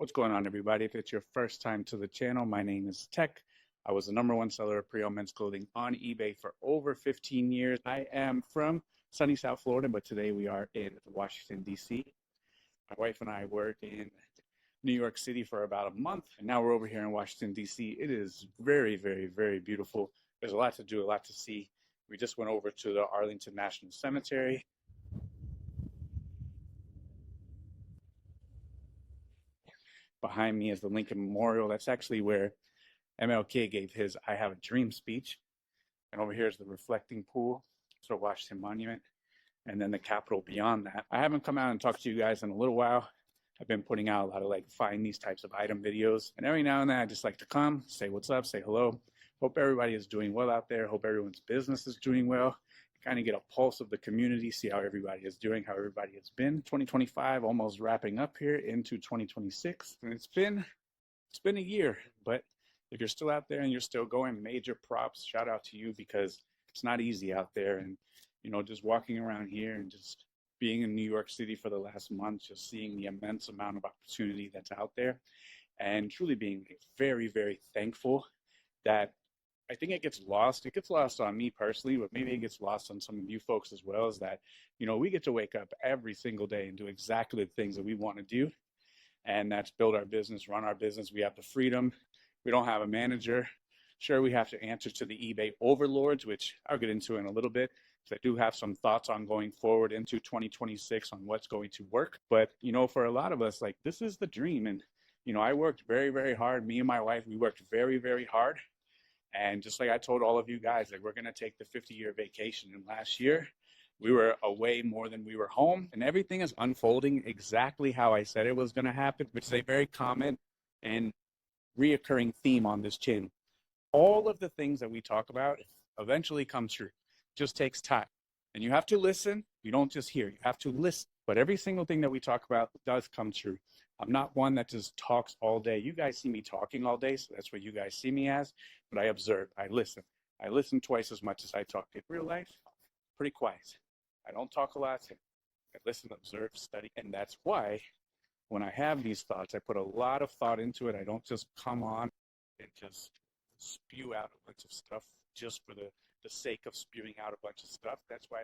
What's going on, everybody? If it's your first time to the channel, my name is Tech. I was the #1 seller of pre-owned men's clothing on eBay for over 15 years. I am from sunny South Florida, but today we are in Washington, D.C. My wife and I worked in New York City for about a month, and now we're over here in Washington, D.C. It is very, very, very beautiful. There's a lot to do, a lot to see. We just went over to the Arlington National Cemetery. Behind me is the Lincoln Memorial. That's actually where MLK gave his I Have a Dream speech. And over here is the reflecting pool, so Washington Monument, and then the Capitol beyond that. I haven't come out and talked to you guys in a little while. I've been putting out a lot of find these types of item videos. And every now and then I just like to come, say what's up, say hello. Hope everybody is doing well out there. Hope everyone's business is doing well. Kind of get a pulse of the community, see how everybody is doing, how everybody has been. 2025 almost wrapping up here into 2026. And it's been a year, but if you're still out there and you're still going, major props, shout out to you, because it's not easy out there. And, you know, just walking around here and just being in New York City for the last month, just seeing the immense amount of opportunity that's out there, and truly being very, very thankful that I think it gets lost. It gets lost on me personally, but maybe it gets lost on some of you folks as well, is that, you know, we get to wake up every single day and do exactly the things that we want to do. And that's build our business, run our business. We have the freedom. We don't have a manager. Sure, we have to answer to the eBay overlords, which I'll get into in a little bit. So I do have some thoughts on going forward into 2026 on what's going to work. But, you know, for a lot of us, this is the dream. And, you know, I worked very, very hard. Me and my wife, we worked very, very hard. And just like I told all of you guys, we're going to take the 50-year vacation. And last year, we were away more than we were home. And everything is unfolding exactly how I said it was going to happen, which is a very common and reoccurring theme on this channel. All of the things that we talk about eventually come true. It just takes time. And you have to listen. You don't just hear. You have to listen. But every single thing that we talk about does come true. I'm not one that just talks all day. You guys see me talking all day, so that's what you guys see me as. But I observe. I listen. I listen twice as much as I talk. In real life, pretty quiet. I don't talk a lot. I listen, observe, study. And that's why when I have these thoughts, I put a lot of thought into it. I don't just come on and just spew out a bunch of stuff just for the sake of spewing out a bunch of stuff. That's why,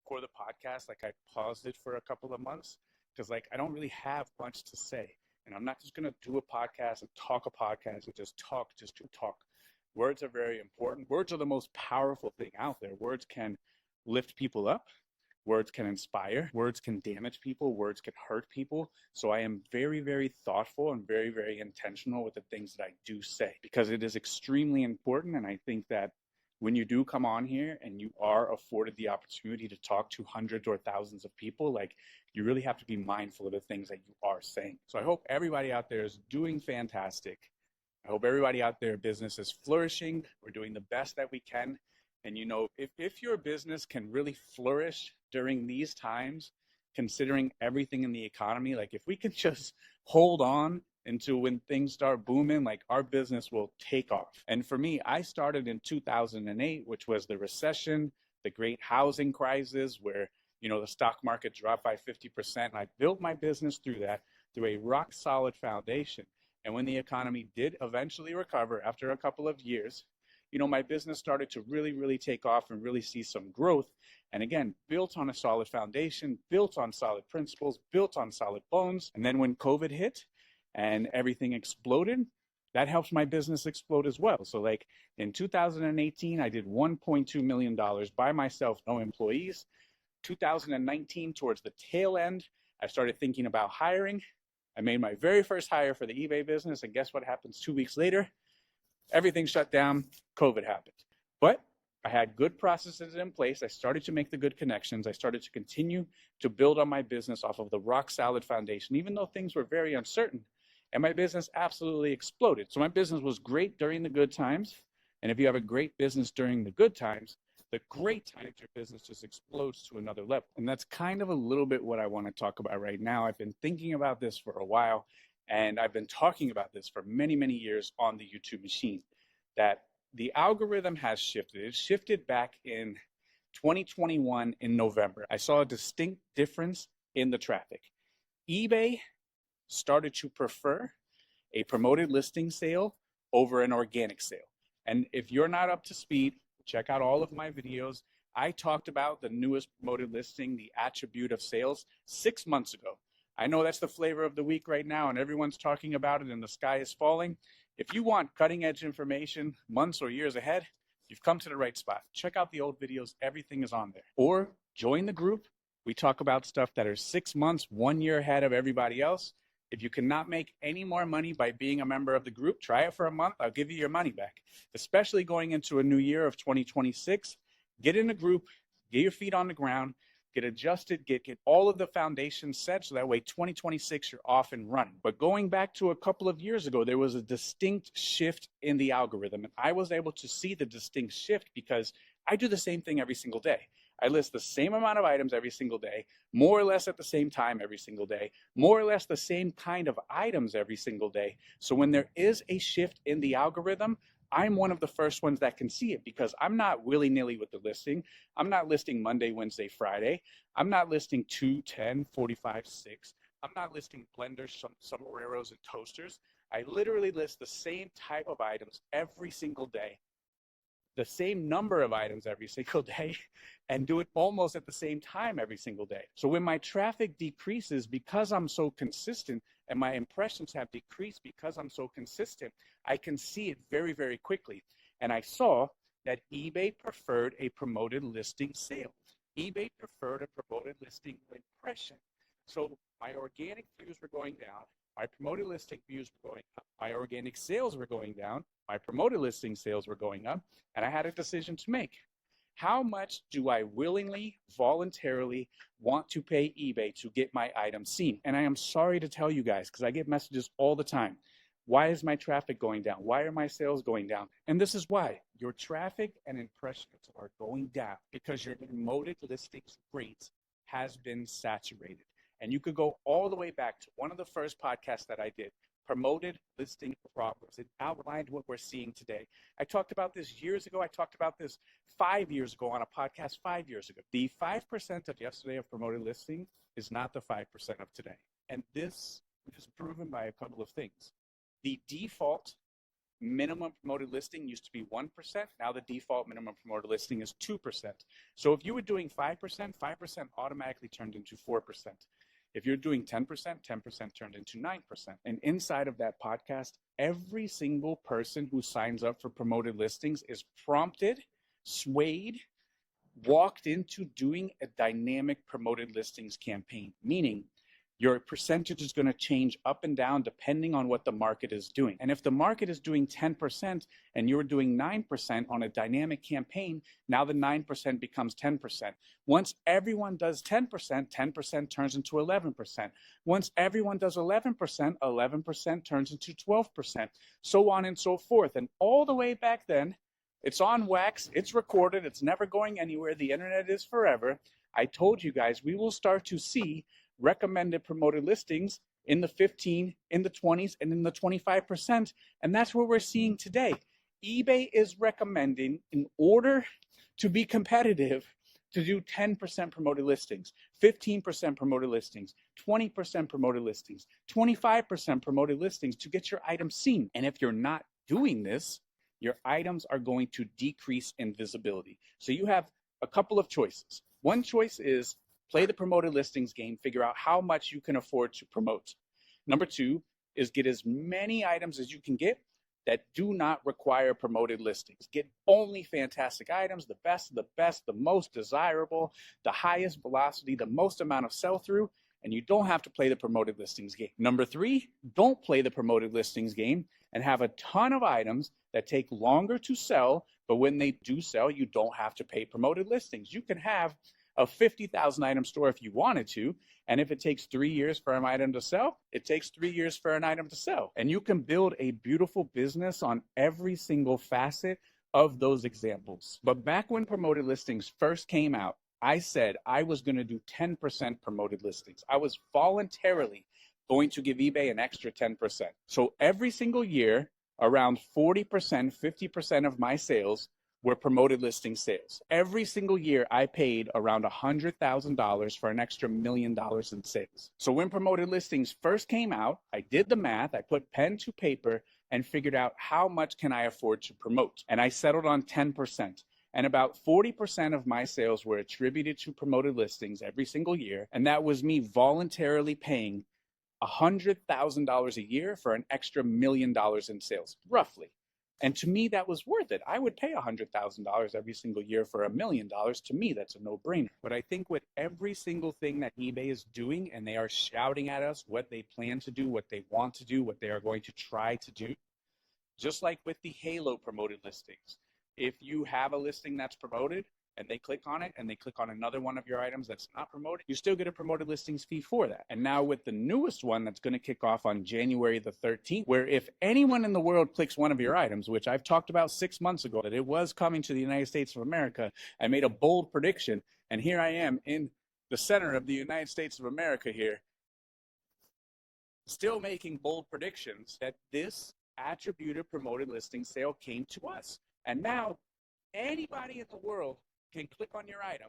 for the podcast, I paused it for a couple of months, because I don't really have much to say. And I'm not just going to do a podcast and talk a podcast and just to talk. Words are very important. Words are the most powerful thing out there. Words can lift people up. Words can inspire. Words can damage people. Words can hurt people. So I am very, very thoughtful and very, very intentional with the things that I do say, because it is extremely important. And I think that when you do come on here and you are afforded the opportunity to talk to hundreds or thousands of people, you really have to be mindful of the things that you are saying. So I hope everybody out there is doing fantastic. I hope everybody out there, business is flourishing. We're doing the best that we can. And, you know, if your business can really flourish during these times, considering everything in the economy, if we can just hold on until when things start booming, our business will take off. And for me, I started in 2008, which was the recession, the great housing crisis, where, you know, the stock market dropped by 50%. And I built my business through that, through a rock solid foundation. And when the economy did eventually recover after a couple of years, you know, my business started to really, really take off and really see some growth. And again, built on a solid foundation, built on solid principles, built on solid bones. And then when COVID hit and everything exploded, that helped my business explode as well. So in 2018, I did $1.2 million by myself, no employees. 2019, towards the tail end, I started thinking about hiring. I made my very first hire for the eBay business. And guess what happens 2 weeks later? Everything shut down, COVID happened. But I had good processes in place. I started to make the good connections. I started to continue to build on my business off of the rock solid foundation, even though things were very uncertain. And my business absolutely exploded. So my business was great during the good times. And if you have a great business during the good times, the great times, your business just explodes to another level. And that's kind of a little bit what I want to talk about right now. I've been thinking about this for a while. And I've been talking about this for many, many years on the YouTube machine, that the algorithm has shifted. It shifted back in 2021 in November. I saw a distinct difference in the traffic. eBay started to prefer a promoted listing sale over an organic sale. And if you're not up to speed, check out all of my videos. I talked about the newest promoted listing, the attribute of sales, 6 months ago. I know that's the flavor of the week right now, and everyone's talking about it, and the sky is falling. If you want cutting edge information months or years ahead, you've come to the right spot. Check out the old videos. Everything is on there. Or join the group. We talk about stuff that are 6 months, 1 year ahead of everybody else. If you cannot make any more money by being a member of the group, try it for a month. I'll give you your money back, especially going into a new year of 2026. Get in the group, get your feet on the ground, get adjusted, get all of the foundations set so that way 2026 you're off and running. But going back to a couple of years ago, there was a distinct shift in the algorithm. And I was able to see the distinct shift because I do the same thing every single day. I list the same amount of items every single day, more or less at the same time every single day, more or less the same kind of items every single day. So when there is a shift in the algorithm, I'm one of the first ones that can see it because I'm not willy-nilly with the listing. I'm not listing Monday, Wednesday, Friday. I'm not listing 2, 10, 45, 6. I'm not listing blenders, sombreros, and toasters. I literally list the same type of items every single day, the same number of items every single day, and do it almost at the same time every single day. So when my traffic decreases because I'm so consistent and my impressions have decreased because I'm so consistent, I can see it very, very quickly. And I saw that eBay preferred a promoted listing sale. eBay preferred a promoted listing impression. So my organic views were going down, my promoted listing views were going up, my organic sales were going down, my promoted listing sales were going up, and I had a decision to make. How much do I willingly, voluntarily want to pay eBay to get my item seen? And I am sorry to tell you guys, because I get messages all the time. Why is my traffic going down? Why are my sales going down? And this is why. Your traffic and impressions are going down because your promoted listings rate has been saturated. And you could go all the way back to one of the first podcasts that I did, promoted listing problems. It outlined what we're seeing today. I talked about this years ago. I talked about this 5 years ago on a podcast 5 years ago. The 5% of yesterday of promoted listing is not the 5% of today. And this is proven by a couple of things. The default minimum promoted listing used to be 1%. Now the default minimum promoted listing is 2%. So if you were doing 5%, 5% automatically turned into 4%. If you're doing 10%, 10% turned into 9%. And inside of that podcast, every single person who signs up for promoted listings is prompted, swayed, walked into doing a dynamic promoted listings campaign, meaning your percentage is going to change up and down depending on what the market is doing. And if the market is doing 10% and you're doing 9% on a dynamic campaign, now the 9% becomes 10%. Once everyone does 10%, 10% turns into 11%. Once everyone does 11%, 11% turns into 12%, so on and so forth. And all the way back then, it's on wax, it's recorded, it's never going anywhere, the internet is forever. I told you guys, we will start to see recommended promoted listings in the 15, in the 20s, and in the 25%. And that's what we're seeing today. eBay is recommending, in order to be competitive, to do 10% promoted listings, 15% promoted listings, 20% promoted listings, 25% promoted listings to get your items seen. And if you're not doing this, your items are going to decrease in visibility. So you have a couple of choices. One choice is play the promoted listings game, figure out how much you can afford to promote. Number two is get as many items as you can get that do not require promoted listings. Get only fantastic items, the best, the most desirable, the highest velocity, the most amount of sell-through, and you don't have to play the promoted listings game. Number three, don't play the promoted listings game and have a ton of items that take longer to sell, but when they do sell, you don't have to pay promoted listings. You can have a 50,000 item store if you wanted to, and if it takes 3 years for an item to sell, it takes 3 years for an item to sell. And you can build a beautiful business on every single facet of those examples. But back when promoted listings first came out, I said I was going to do 10% promoted listings. I was voluntarily going to give eBay an extra 10%. So every single year, around 40%, 50% of my sales were promoted listing sales. Every single year, I paid around $100,000 for an extra $1 million in sales. So when promoted listings first came out, I did the math, I put pen to paper and figured out how much can I afford to promote. And I settled on 10%. And about 40% of my sales were attributed to promoted listings every single year. And that was me voluntarily paying $100,000 a year for an extra $1 million in sales, roughly. And to me, that was worth it. I would pay $100,000 every single year for $1 million. To me, that's a no-brainer. But I think with every single thing that eBay is doing, and they are shouting at us what they plan to do, what they want to do, what they are going to try to do, just like with the Halo promoted listings. If you have a listing that's promoted, and they click on it, and they click on another one of your items that's not promoted, you still get a promoted listings fee for that. And now with the newest one that's going to kick off on January the 13th, where if anyone in the world clicks one of your items, which I've talked about 6 months ago, that it was coming to the United States of America, I made a bold prediction, and here I am in the center of the United States of America here, still making bold predictions that this attributed promoted listing sale came to us. And now anybody in the world can click on your item.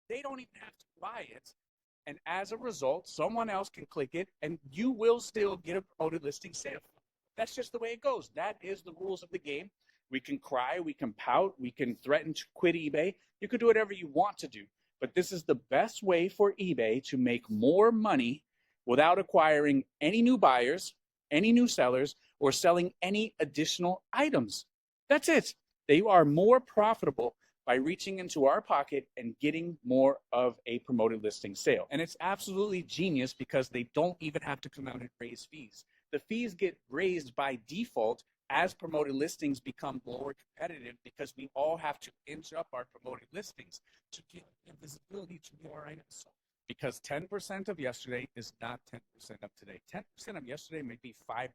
They don't even have to buy it. And as a result, someone else can click it and you will still get a promoted listing sale. That's just the way it goes. That is the rules of the game. We can cry, we can pout, we can threaten to quit eBay. You can do whatever you want to do. But this is the best way for eBay to make more money without acquiring any new buyers, any new sellers, or selling any additional items. That's it. They are more profitable by reaching into our pocket and getting more of a promoted listing sale. And it's absolutely genius because they don't even have to come out and raise fees. The fees get raised by default as promoted listings become more competitive because we all have to inch up our promoted listings to get visibility to more items. Because 10% of yesterday is not 10% of today. 10% of yesterday may be 5%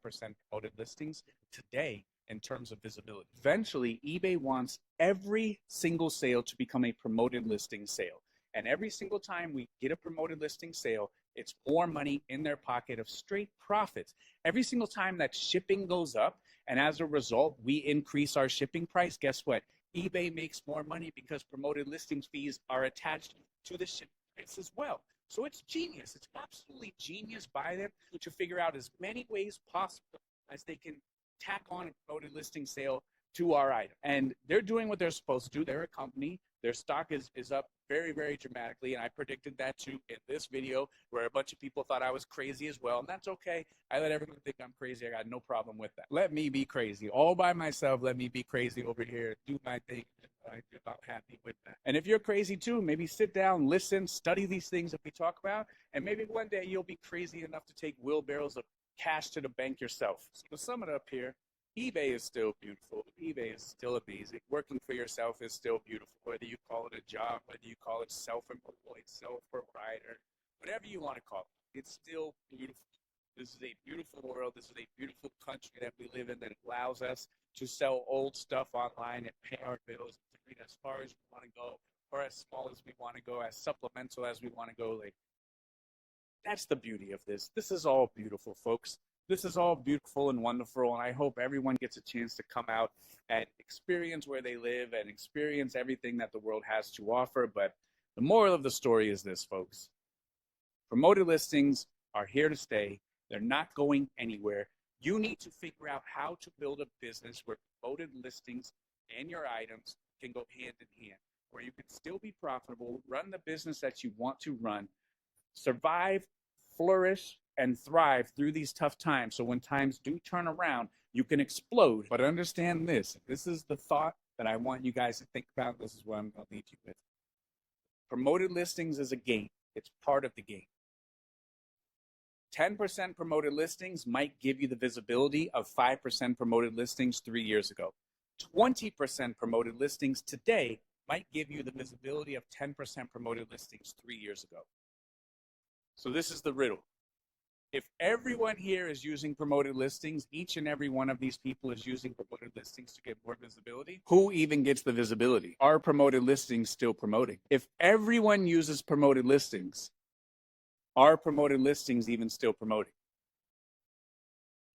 promoted listings today in terms of visibility. Eventually, eBay wants every single sale to become a promoted listing sale. And every single time we get a promoted listing sale, it's more money in their pocket of straight profits. Every single time that shipping goes up, and as a result, we increase our shipping price, guess what? eBay makes more money because promoted listings fees are attached to the shipping price as well. So it's genius. It's absolutely genius by them to figure out as many ways possible as they can tack on a promoted listing sale to our item. And they're doing what they're supposed to do. They're a company. Their stock is up very, very dramatically. And I predicted that too in this video where a bunch of people thought I was crazy as well. And that's okay. I let everyone think I'm crazy. I got no problem with that. Let me be crazy all by myself. Let me be crazy over here. Do my thing. I'm happy with that. And if you're crazy too, maybe sit down, listen, study these things that we talk about. And maybe one day you'll be crazy enough to take wheelbarrows of cash to the bank yourself. So to sum it up here, eBay is still beautiful. eBay is still amazing. Working for yourself is still beautiful. Whether you call it a job, whether you call it self-employed, self-proprietor, whatever you want to call it, it's still beautiful. This is a beautiful world. This is a beautiful country that we live in that allows us to sell old stuff online and pay our bills, to read as far as we want to go, or as small as we want to go, as supplemental as we want to go. Like, that's the beauty of this. This is all beautiful, folks. This is all beautiful and wonderful, and I hope everyone gets a chance to come out and experience where they live and experience everything that the world has to offer. But the moral of the story is this, folks. Promoted listings are here to stay. They're not going anywhere. You need to figure out how to build a business where promoted listings and your items can go hand in hand, where you can still be profitable, run the business that you want to run, survive, flourish, and thrive through these tough times. So when times do turn around, you can explode. But understand this. This is the thought that I want you guys to think about. This is what I'm going to leave you with. Promoted listings is a game. It's part of the game. 10% promoted listings might give you the visibility of 5% promoted listings 3 years ago. 20% promoted listings today might give you the visibility of 10% promoted listings 3 years ago. So this is the riddle. If everyone here is using promoted listings, each and every one of these people is using promoted listings to get more visibility, who even gets the visibility? Are promoted listings still promoting? If everyone uses promoted listings, are promoted listings even still promoting?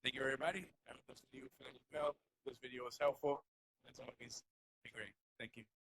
Thank you, everybody. I hope this video was helpful. As always, be great. Thank you.